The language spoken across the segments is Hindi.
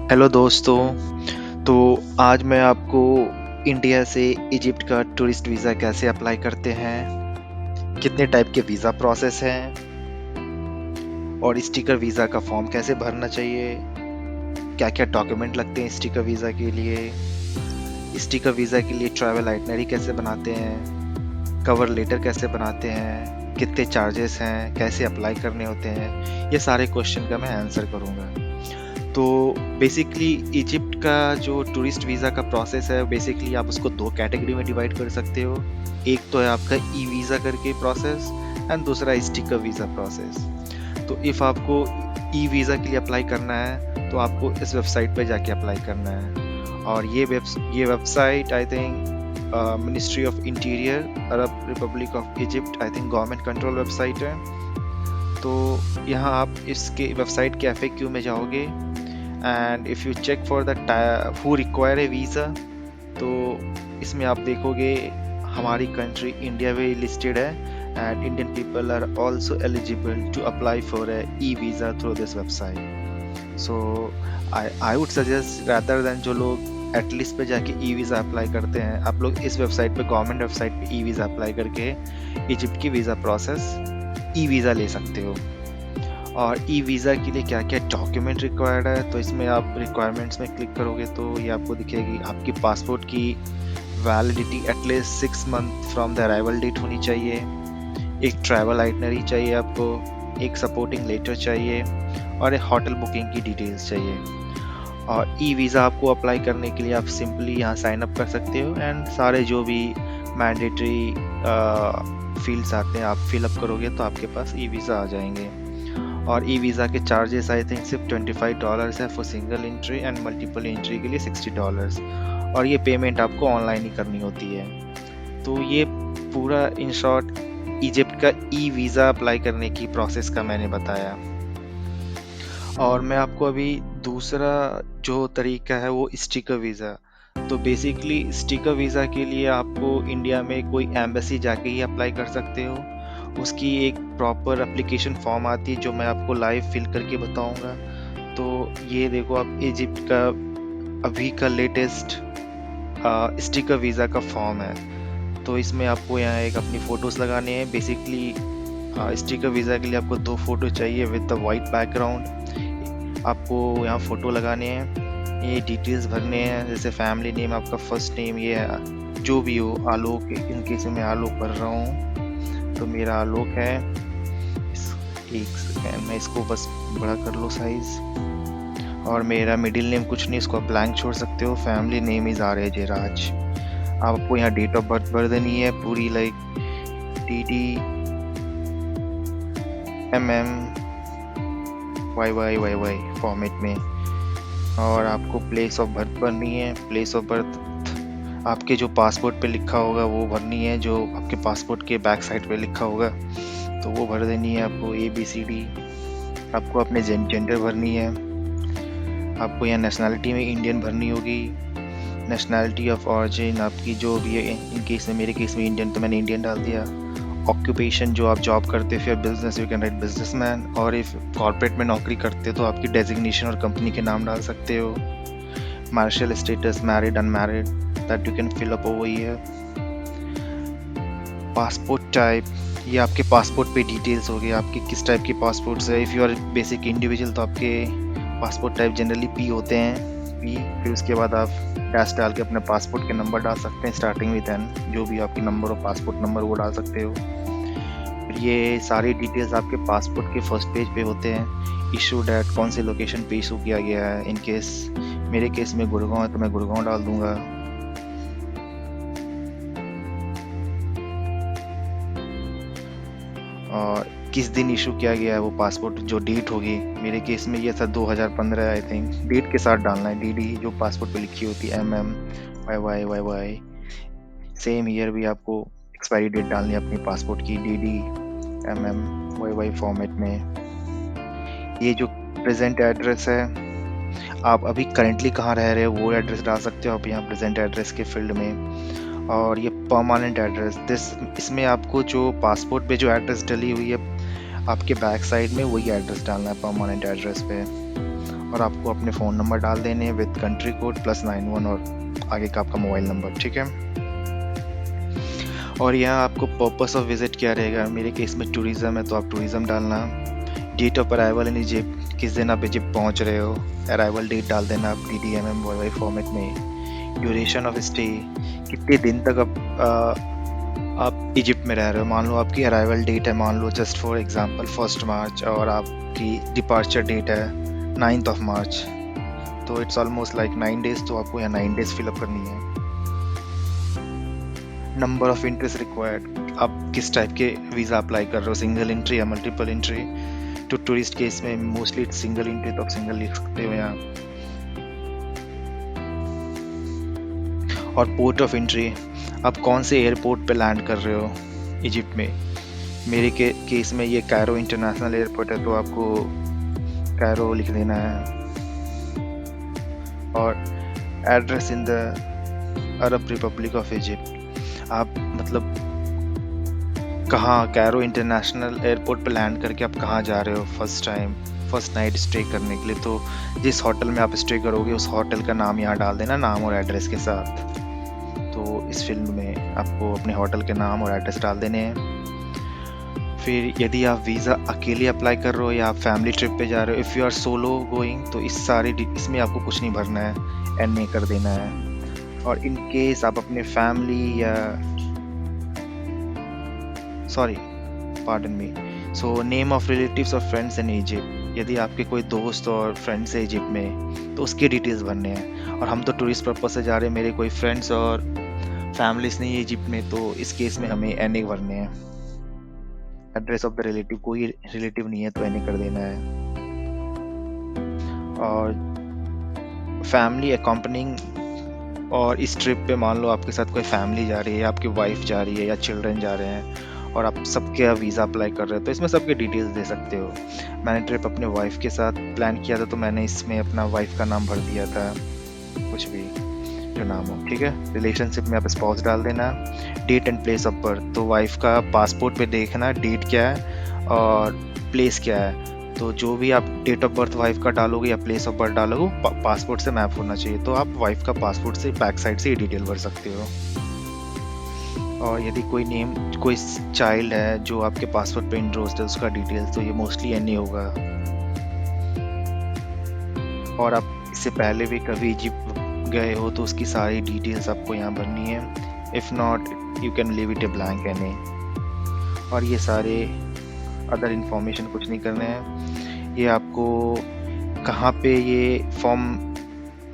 हेलो दोस्तों। तो आज मैं आपको इंडिया से इजिप्ट का टूरिस्ट वीज़ा कैसे अप्लाई करते हैं, कितने टाइप के वीज़ा प्रोसेस हैं और स्टिकर वीज़ा का फॉर्म कैसे भरना चाहिए, क्या-क्या डॉक्यूमेंट लगते हैं स्टिकर वीज़ा के लिए, स्टिकर वीज़ा के लिए ट्रैवल आइटनरी कैसे बनाते हैं, कवर लेटर कैसे बनाते हैं, कितने चार्जेस हैं, कैसे अप्लाई करने होते हैं, ये सारे क्वेश्चन का मैं आंसर करूँगा। तो बेसिकली इजिप्ट का जो टूरिस्ट वीज़ा का प्रोसेस है, बेसिकली आप उसको 2 कैटेगरी में डिवाइड कर सकते हो। एक तो है आपका ई वीज़ा करके प्रोसेस एंड दूसरा है स्टिकर वीज़ा प्रोसेस। तो इफ़ आपको ई वीज़ा के लिए अप्लाई करना है, तो आपको इस वेबसाइट पे जाके अप्लाई करना है। और ये website I think ministry of interior, Arab Republic of Egypt, I think government control website है। तो यहाँ आप इसके वेबसाइट के एफएक्यू में जाओगे and if you check for the who require a visa, तो इसमें आप देखोगे हमारी कंट्री इंडिया में लिस्टेड है and Indian people are also eligible to apply for a e visa through this website. So I would suggest rather than जो लोग एटलीस्ट पे जाके ई वीज़ा अप्लाई करते हैं, आप लोग इस वेबसाइट पे, गवर्नमेंट वेबसाइट पे ई वीज़ा अप्लाई करके इजिप्ट की वीज़ा प्रोसेस ई वीज़ा ले सकते हो। और ई वीज़ा के लिए क्या क्या डॉक्यूमेंट रिक्वायर्ड है, तो इसमें आप रिक्वायरमेंट्स में क्लिक करोगे तो ये आपको दिखेगी आपकी पासपोर्ट की validity at least 6 month from the arrival date होनी चाहिए, एक ट्रैवल आइटनरी चाहिए आपको, एक सपोर्टिंग लेटर चाहिए और एक होटल बुकिंग की डिटेल्स चाहिए। और ई वीज़ा आपको अप्लाई करने के लिए आप सिंपली यहाँ साइन अप कर सकते हो एंड सारे जो भी मैंडेटरी फील्ड्स आते हैं आप फिलअप करोगे तो आपके पास ई वीज़ा आ जाएंगे। और ई वीज़ा के चार्जेस आई थिंक सिर्फ $25 है for single entry and multiple entry के लिए $60, और ये पेमेंट आपको ऑनलाइन ही करनी होती है। तो ये पूरा इन शॉर्ट इजिप्ट का ई वीज़ा अप्लाई करने की प्रोसेस का मैंने बताया। और मैं आपको अभी दूसरा जो तरीका है वो स्टिकर वीज़ा। तो बेसिकली स्टिकर वीज़ा के लिए आपको इंडिया में कोई एम्बेसी जाके ही अप्लाई कर सकते हो। उसकी एक प्रॉपर एप्लीकेशन फॉर्म आती है जो मैं आपको लाइव फिल करके बताऊंगा। तो ये देखो, आप इजिप्ट का अभी का लेटेस्ट स्टिकर वीज़ा का फॉर्म है। तो इसमें आपको यहाँ एक अपनी फ़ोटोज़ लगाने हैं। बेसिकली स्टिकर वीज़ा के लिए आपको 2 फ़ोटो चाहिए विद द वाइट बैकग्राउंड। आपको यहाँ फ़ोटो लगाने हैं, ये डिटेल्स भरने हैं, जैसे फैमिली नेम, आपका फर्स्ट नेम, ये जो भी हो, आलोक, इनके से मैं आलोक भर रहा हूँ तो मेरा आलोक है। एक सेकेंड, मैं इसको बस बड़ा कर लो साइज़। और मेरा मिडिल नेम कुछ नहीं, इसको आप ब्लैंक छोड़ सकते हो। Family name is R A जे राज। आपको यहाँ डेट ऑफ बर्थ भर देनी है पूरी, like DD MM YYYY format में। और आपको प्लेस ऑफ बर्थ भरनी है। प्लेस ऑफ बर्थ आपके जो पासपोर्ट पे लिखा होगा वो भरनी है, जो आपके पासपोर्ट के बैक साइड पे लिखा होगा तो वो भर देनी है आपको। ABCD आपको अपने जेंडर भरनी है। आपको यहाँ नेशनैलिटी में इंडियन भरनी होगी। नेशनैलिटी ऑफ ऑरिजिन आपकी जो भी है, इन केस में, मेरे केस में इंडियन, तो मैंने इंडियन डाल दिया। ऑक्यूपेशन जो आप जॉब करते हो, फिर business you can write businessman, और इफ कॉर्पोरेट में नौकरी करते हो तो आपकी डेजिग्नेशन और कंपनी के नाम डाल सकते हो। Marshal status, married unmarried, that you can fill up over here. Passport type, ये आपके पासपोर्ट पे डिटेल्स हो गई, आपके किस टाइप के पासपोर्ट्स है। If you are basic individual तो आपके पासपोर्ट टाइप जनरली P होते हैं, P। फिर उसके बाद आप डैश डाल के अपने पासपोर्ट के नंबर डाल सकते हैं, स्टार्टिंग विद N, जो भी आपकी नंबर हो, पासपोर्ट नंबर, वो डाल सकते हो। फिर ये सारी डिटेल्स आपके पासपोर्ट के फर्स्ट पेज पे होते हैं। इशू डेट, कौन से लोकेशन पे इशू किया गया है। इन केस मेरे केस में गुड़गांव है तो मैं गुड़गांव डाल दूंगा। और किस दिन इशू किया गया है वो पासपोर्ट, जो डेट होगी, मेरे केस में ये था 2015 आई थिंक। डेट के साथ डालना है, DD जो पासपोर्ट पे लिखी होती है, MM YYYY। सेम ईयर भी आपको एक्सपायरी डेट डालनी है अपनी पासपोर्ट की, DD MM YY फॉर्मेट में। ये जो प्रेजेंट एड्रेस है, आप अभी करेंटली कहाँ रह रहे हो वो एड्रेस डाल सकते हो आप यहाँ प्रेजेंट एड्रेस के फील्ड में। और ये परमानेंट एड्रेस, इसमें आपको जो पासपोर्ट पे जो एड्रेस डली हुई है आपके बैक साइड में, वही एड्रेस डालना है परमानेंट एड्रेस पे। और आपको अपने फ़ोन नंबर डाल देने हैं विद कंट्री कोड +91 और आगे का आपका मोबाइल नंबर, ठीक है। और यहाँ आपको पर्पस ऑफ विज़िट क्या रहेगा, मेरे केस में टूरिज़्म है तो आप टूरिज़्म डालना। Date of arrival in Egypt, किस दिन आप इजिप्ट पहुँच रहे हो, अराइवल डेट डाल देना आप DDMM वाई फॉर्मेट में। ड्यूरेशन ऑफ स्टे, कितने दिन तक आप इजिप्ट में रह रहे हो। मान लो आपकी अराइवल डेट है, मान लो जस्ट फॉर एग्जांपल 1 मार्च और आपकी डिपार्चर डेट है 9 मार्च, तो इट्स ऑलमोस्ट लाइक 9 डेज, तो आपको यहाँ 9 डेज फिलअप करनी है। नंबर ऑफ इंट्रीज रिक्वायर्ड, आप किस टाइप के वीज़ा अप्लाई कर रहे हो, सिंगल एंट्री या मल्टीपल एंट्री। तो टूरिस्ट केस में मोस्टली सिंगल एंट्री, तो आप सिंगल लिख सकते हो यहाँ। और पोर्ट ऑफ एंट्री, आप कौन से एयरपोर्ट पे लैंड कर रहे हो इजिप्ट में। मेरे केस में ये कायरो इंटरनेशनल एयरपोर्ट है, तो आपको कायरो लिख देना है। और address in the Arab Republic of Egypt, आप मतलब कहाँ, कायरो इंटरनेशनल एयरपोर्ट पे लैंड करके आप कहाँ जा रहे हो फर्स्ट नाइट स्टे करने के लिए। तो जिस होटल में आप स्टे करोगे उस होटल का नाम यहाँ डाल देना, नाम और एड्रेस के साथ। तो इस फिल्म में आपको अपने होटल के नाम और एड्रेस डाल देने हैं। फिर यदि आप वीज़ा अकेले अप्लाई कर रहे हो या आप फैमिली ट्रिप पे जा रहे हो, if you are solo going, तो इसमें आपको कुछ नहीं भरना है, NA कर देना है। और इन केस आप अपने फैमिली या सो नेम ऑफ रिलेटिव्स और फ्रेंड्स इन इजिप्ट, यदि आपके कोई दोस्त और फ्रेंड्स है इजिप्ट में तो उसके डिटेल्स भरने हैं। और हम तो टूरिस्ट पर्पस से जा रहे हैं, मेरे कोई फ्रेंड्स और फैमिलीज नहीं है इजिप्ट में, तो इस केस में हमें NA भरने हैं। एड्रेस ऑफ द रिलेटिव, कोई रिलेटिव नहीं है तो NA कर देना है। और फैमिली अकम्पनिंग, और इस ट्रिप पे मान लो आपके साथ कोई फैमिली जा रही है, आपकी वाइफ जा रही है या चिल्ड्रन जा रहे हैं और आप सबके वीज़ा अप्लाई कर रहे हो, तो इसमें सबके डिटेल्स दे सकते हो। मैंने ट्रिप अपने वाइफ के साथ प्लान किया था, तो मैंने इसमें अपना वाइफ का नाम भर दिया था, कुछ भी जो नाम हो, ठीक है। रिलेशनशिप में आप स्पाउस डाल देना। Date and place of birth, तो वाइफ का पासपोर्ट पे देखना डेट क्या है और प्लेस क्या है। तो जो भी आप डेट ऑफ बर्थ वाइफ का डालोगे या प्लेस ऑफ बर्थ डालोगे, पासपोर्ट से मैप होना चाहिए। तो आप वाइफ का पासपोर्ट से बैक साइड से ये डिटेल भर सकते हो। और यदि कोई चाइल्ड है जो आपके पासपोर्ट पे इंट्रोस्ट है, उसका डिटेल्स, तो ये मोस्टली NA होगा। और आप इससे पहले भी कभी इजिप्ट गए हो तो उसकी सारी डिटेल्स आपको यहाँ भरनी है। If not you can leave it a blank NA। और ये सारे अदर इन्फॉर्मेशन कुछ नहीं करने हैं। ये आपको कहाँ पे ये फॉर्म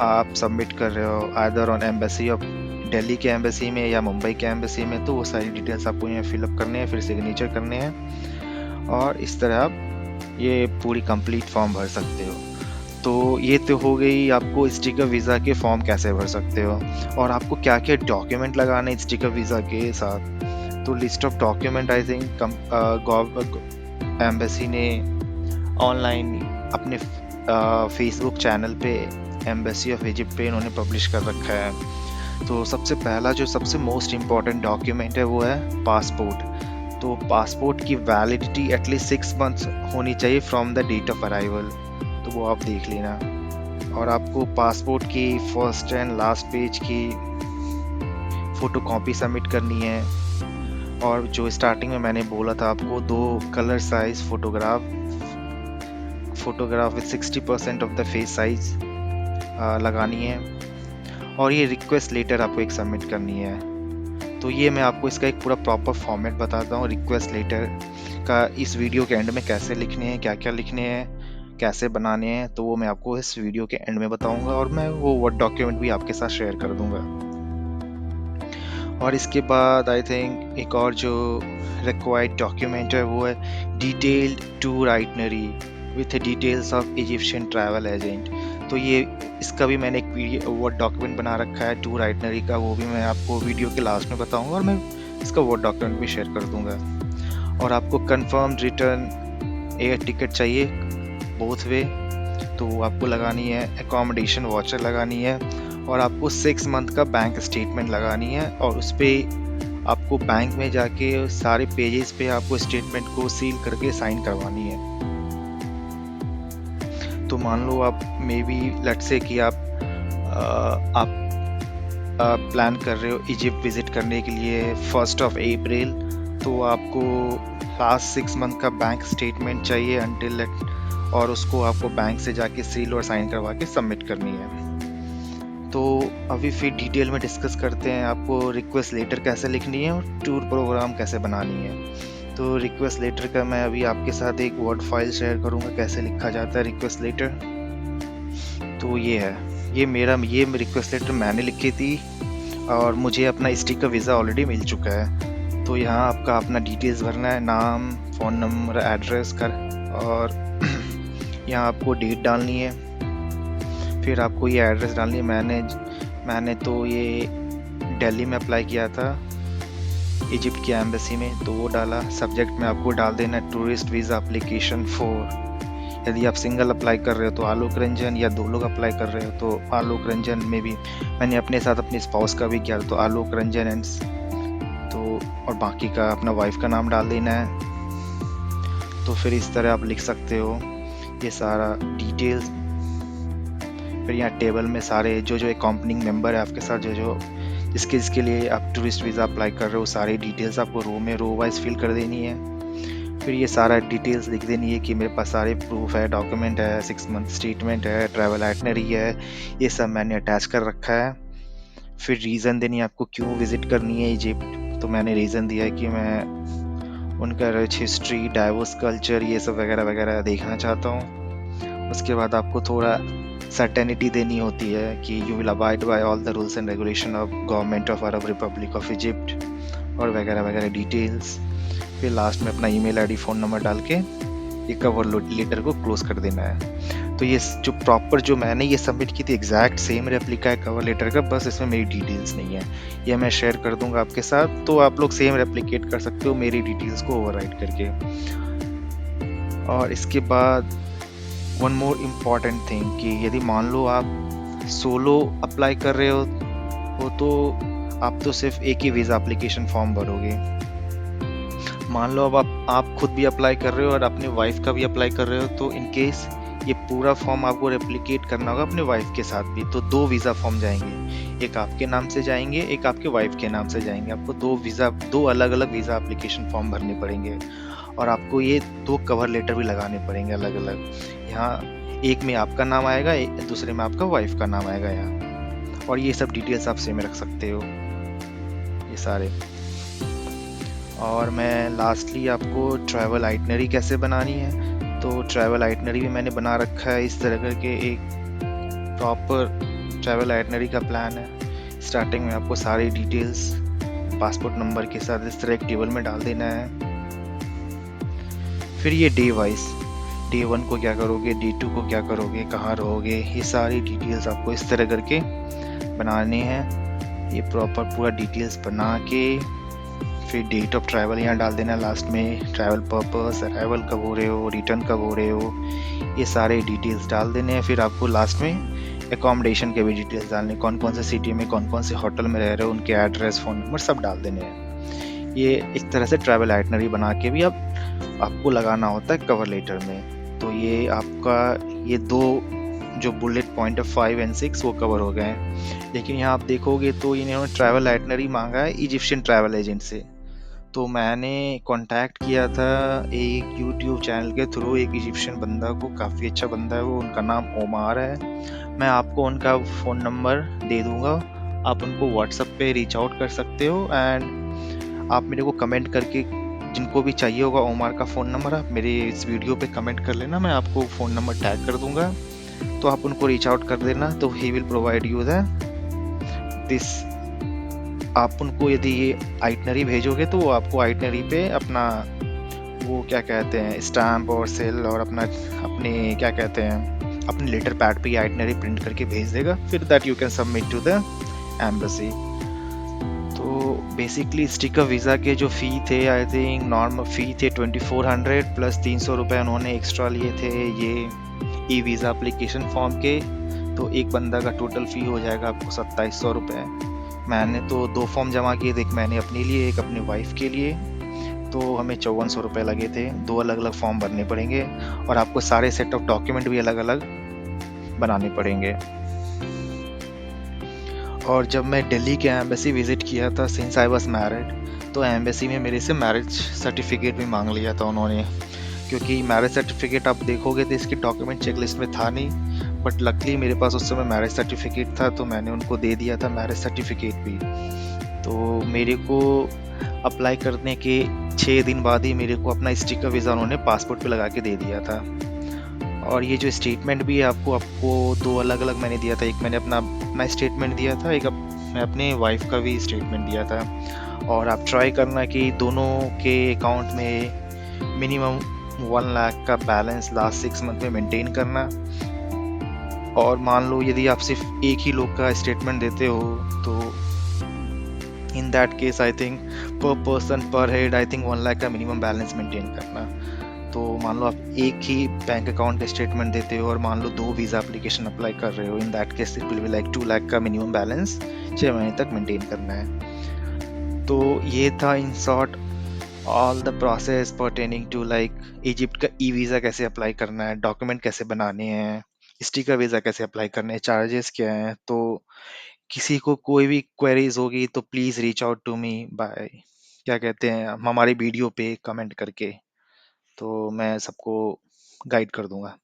आप सबमिट कर रहे हो, either on embassy of Delhi के एम्बेसी में या मुंबई के एम्बेसी में, तो वो सारी डिटेल्स आपको यहाँ फिलअप करने हैं, फिर सिग्नेचर करने हैं और इस तरह आप ये पूरी कंप्लीट फॉर्म भर सकते हो। तो ये तो हो गई आपको स्टिकर वीज़ा के फॉर्म कैसे भर सकते हो और आपको क्या क्या डॉक्यूमेंट लगाने स्टिकर वीज़ा के साथ। तो list of document I think embassy ने ऑनलाइन अपने फेसबुक चैनल पे एम्बेसी ऑफ इजिप्ट पे इन्होंने पब्लिश कर रखा है। तो सबसे पहला जो सबसे मोस्ट इम्पॉर्टेंट डॉक्यूमेंट है वो है पासपोर्ट। तो पासपोर्ट की वैलिडिटी एटलीस्ट 6 मंथ्स होनी चाहिए from the date of arrival, तो वो आप देख लेना। और आपको पासपोर्ट की फर्स्ट एंड लास्ट पेज की फ़ोटोकॉपी सबमिट करनी है। और जो स्टार्टिंग में मैंने बोला था आपको 2 colour size photograph with 60% of the face size लगानी है। और ये रिक्वेस्ट लेटर आपको एक सबमिट करनी है। तो ये मैं आपको इसका एक पूरा प्रॉपर फॉर्मेट बताता हूँ रिक्वेस्ट लेटर का, इस वीडियो के एंड में कैसे लिखने हैं, क्या क्या लिखने हैं, कैसे बनाने हैं, तो वो मैं आपको इस वीडियो के एंड में बताऊंगा। और मैं वो वर्ड डॉक्यूमेंट भी आपके साथ शेयर कर दूंगा। और इसके बाद आई थिंक एक और जो रिक्वायर्ड डॉक्यूमेंट है वो है detailed tour itinerary with details of Egyptian travel agent. तो ये इसका भी मैंने एक वर्ड डॉक्यूमेंट बना रखा है टूर आइटनरी का, वो भी मैं आपको वीडियो के लास्ट में बताऊंगा और मैं इसका वर्ड डॉक्यूमेंट भी शेयर कर दूंगा। और आपको कंफर्म रिटर्न एयर टिकट चाहिए बोथ वे, तो आपको लगानी है। एकोमोडेशन वाउचर लगानी है और आपको 6 मंथ का बैंक स्टेटमेंट लगानी है। और उस पर आपको बैंक में जाके सारे पेजेस पे आपको स्टेटमेंट को सील करके साइन करवानी है। तो मान लो आप मे बी लेट्स से कि आप प्लान कर रहे हो इजिप्ट विजिट करने के लिए 1 अप्रैल, तो आपको लास्ट 6 मंथ का बैंक स्टेटमेंट चाहिए अनटिल, और उसको आपको बैंक से जाके सील और साइन करवा के सबमिट करनी है। तो अभी फिर डिटेल में डिस्कस करते हैं आपको रिक्वेस्ट लेटर कैसे लिखनी है और टूर प्रोग्राम कैसे बनानी है। तो रिक्वेस्ट लेटर का मैं अभी आपके साथ एक वर्ड फाइल शेयर करूंगा कैसे लिखा जाता है रिक्वेस्ट लेटर। तो ये है, ये रिक्वेस्ट लेटर मैंने लिखी थी और मुझे अपना स्टिकर वीज़ा ऑलरेडी मिल चुका है। तो यहाँ आपका अपना डिटेल्स भरना है, नाम, फ़ोन नंबर, एड्रेस कर, और यहाँ आपको डेट डालनी है। फिर आपको ये एड्रेस डालनी है। मैंने तो ये दिल्ली में अप्लाई किया था इजिप्ट की एम्बेसी में, तो वो डाला। सब्जेक्ट में आपको डाल देना टूरिस्ट वीज़ा एप्लीकेशन फॉर। यदि आप सिंगल अप्लाई कर रहे हो तो आलोक रंजन, या 2 लोग अप्लाई कर रहे हो तो आलोक रंजन में भी। मैंने अपने साथ अपनी स्पाउस का भी किया तो आलोक रंजन एंड तो, और बाकी का अपना वाइफ का नाम डाल देना है। तो फिर इस तरह आप लिख सकते हो ये सारा डिटेल्स। फिर यहाँ टेबल में सारे जो अकॉम्पनिंग मेंबर है आपके साथ, जो जिसके लिए आप टूरिस्ट वीज़ा अप्लाई कर रहे हो, सारी डिटेल्स आपको रो वाइज फिल कर देनी है। फिर ये सारा डिटेल्स लिख देनी है कि मेरे पास सारे प्रूफ है, डॉक्यूमेंट है, 6 मंथ स्टेटमेंट है, ट्रैवल आइटनरी है, ये सब मैंने अटैच कर रखा है। फिर रीज़न देनी है आपको क्यों विज़िट करनी है इजिप्ट। तो मैंने रीज़न दिया है कि मैं उनका रिच हिस्ट्री, डाइवर्स कल्चर, ये सब वगैरह वगैरह देखना चाहता हूँ। उसके बाद आपको थोड़ा सर्टेनिटी देनी होती है कि you will abide by all the rules and regulation of government of Arab Republic of Egypt, और वगैरह वगैरह डिटेल्स। फिर लास्ट में अपना ईमेल आईडी, फ़ोन नंबर डाल के ये कवर लेटर को क्लोज कर देना है। तो ये जो प्रॉपर जो मैंने ये सबमिट की थी एग्जैक्ट सेम रेप्लिका है कवर लेटर का, बस इसमें मेरी डिटेल्स नहीं है। ये मैं शेयर कर दूंगा आपके साथ, तो आप लोग सेम रेप्लिकेट कर सकते हो मेरी डिटेल्स को ओवरराइट करके। और इसके बाद वन मोर इम्पॉर्टेंट थिंग कि यदि मान लो आप सोलो अप्लाई कर रहे हो तो आप तो सिर्फ एक ही वीज़ा एप्लीकेशन फॉर्म भरोगे। मान लो अब आप खुद भी अप्लाई कर रहे हो और अपने वाइफ का भी अप्लाई कर रहे हो, तो इन केस ये पूरा फॉर्म आपको रेप्लिकेट करना होगा अपने वाइफ के साथ भी। तो 2 वीज़ा फॉर्म जाएंगे, एक आपके नाम से जाएंगे, एक आपके वाइफ के नाम से जाएंगे। आपको 2 अलग अलग वीज़ा एप्लीकेशन फॉर्म भरने पड़ेंगे, और आपको ये 2 कवर लेटर भी लगाने पड़ेंगे अलग अलग। यहाँ एक में आपका नाम आएगा, दूसरे में आपका वाइफ का नाम आएगा यहाँ। और ये सब डिटेल्स आप सेम रख सकते हो ये सारे। और मैं लास्टली आपको ट्रैवल आइटनरी कैसे बनानी है, तो ट्रैवल आइटनरी भी मैंने बना रखा है। इस तरह करके एक प्रॉपर ट्रैवल आइटनरी का प्लान है। स्टार्टिंग में आपको सारी डिटेल्स पासपोर्ट नंबर के साथ इस तरह एक टेबल में डाल देना है। फिर ये डे वाइज, डे 1 को क्या करोगे, डे 2 को क्या करोगे, कहाँ रहोगे, ये सारी डिटेल्स आपको इस तरह करके बनाने हैं। ये प्रॉपर पूरा डिटेल्स बना के फिर डेट ऑफ ट्रैवल यहाँ डाल देना लास्ट में, ट्रैवल पर्पस, अराइवल कब हो रहे हो, रिटर्न कब हो रहे हो, ये सारे डिटेल्स डाल देने हैं। फिर आपको लास्ट में एकोमोडेशन के भी डिटेल्स डालने, कौन कौन से सिटी में कौन कौन से होटल में रह रहे हो, उनके एड्रेस, फ़ोन नंबर सब डाल देने हैं। ये एक तरह से ट्रैवल आइटनरी बना के भी आपको लगाना होता है कवर लेटर में। तो ये आपका ये 2 जो बुलेट पॉइंट है 5 और 6 वो कवर हो गए हैं। लेकिन यहाँ आप देखोगे तो इन्होंने ट्रैवल आइटनरी मांगा है इजिप्शियन ट्रैवल एजेंट से। तो मैंने कांटेक्ट किया था एक यूट्यूब चैनल के थ्रू एक इजिप्शियन बंदा को, काफ़ी अच्छा बंदा है वो, उनका नाम ओमार है। मैं आपको उनका फ़ोन नंबर दे दूँगा, आप उनको व्हाट्सएप पे रीच आउट कर सकते हो। एंड आप मेरे को कमेंट करके, जिनको भी चाहिए होगा ओमार का फ़ोन नंबर, आप मेरे इस वीडियो पे कमेंट कर लेना, मैं आपको फ़ोन नंबर टैग कर दूँगा, तो आप उनको रीच आउट कर देना। तो he will provide you this. आप उनको यदि ये आइटनरी भेजोगे तो वो आपको आइटनरी पे अपना वो क्या कहते हैं स्टैम्प और सेल और अपने क्या कहते हैं अपने लेटर पैड पे आइटनरी प्रिंट करके भेज देगा। फिर that you can submit to the embassy. तो बेसिकली स्टिकर वीज़ा के जो फ़ी थे, आई थिंक नॉर्मल फ़ी थे 2400 प्लस 300 रुपये उन्होंने एक्स्ट्रा लिए थे ये ई वीज़ा एप्लीकेशन फॉर्म के। तो एक बंदा का टोटल फ़ी हो जाएगा आपको 2700 रुपये। मैंने तो 2 फॉर्म जमा किए थे, एक मैंने अपने लिए, एक अपनी वाइफ के लिए। तो हमें 5400 रुपये लगे थे। 2 अलग अलग फॉर्म भरने पड़ेंगे और आपको सारे सेट ऑफ डॉक्यूमेंट भी अलग अलग बनाने पड़ेंगे। और जब मैं दिल्ली के एम्बेसी विज़िट किया था सिंस आई वाज़ मैरिड, तो एम्बेसी में मेरे से मैरिज सर्टिफ़िकेट भी माँग लिया था उन्होंने। क्योंकि मैरिज सर्टिफ़िकेट आप देखोगे तो इसकी डॉक्यूमेंट चेकलिस्ट में था नहीं, बट लकीली मेरे पास उस समय मैरिज सर्टिफ़िकेट था, तो मैंने उनको दे दिया था मैरिज सर्टिफ़िकेट भी। तो मेरे को अप्लाई करने के 6 दिन बाद ही मेरे को अपना स्टिकर वीज़ा उन्होंने पासपोर्ट पे लगा के दे दिया था। और ये जो स्टेटमेंट भी है आपको आपको 2 अलग-अलग मैंने दिया था। एक मैंने अपना अपना स्टेटमेंट दिया था, एक मैं अपने वाइफ़ का भी स्टेटमेंट दिया था। और आप ट्राई करना कि दोनों के अकाउंट में मिनिमम 1 लाख का बैलेंस लास्ट 6 मंथ में मेंटेन करना। और मान लो यदि आप सिर्फ़ एक ही लोग का स्टेटमेंट देते हो, तो in that case I think पर पर्सन पर हेड आई थिंक 1 लाख का मिनिमम बैलेंस मेंटेन करना। तो मान लो आप एक ही बैंक अकाउंट का स्टेटमेंट देते हो और मान लो 2 वीज़ा एप्लीकेशन अप्लाई कर रहे हो, in that case it will be like 2 lakh का मिनिमम बैलेंस 6 महीने तक मेंटेन करना है। तो ये था in short all the process pertaining to like Egypt का ई वीज़ा कैसे अप्लाई करना है, डॉक्यूमेंट कैसे बनाने हैं, स्टिकर वीज़ा कैसे अप्लाई करने हैं, चार्जेस क्या हैं। तो किसी को कोई भी क्वेरीज होगी तो please reach out to me by क्या कहते हैं हमारी वीडियो पे कमेंट करके, तो मैं सबको गाइड कर दूंगा।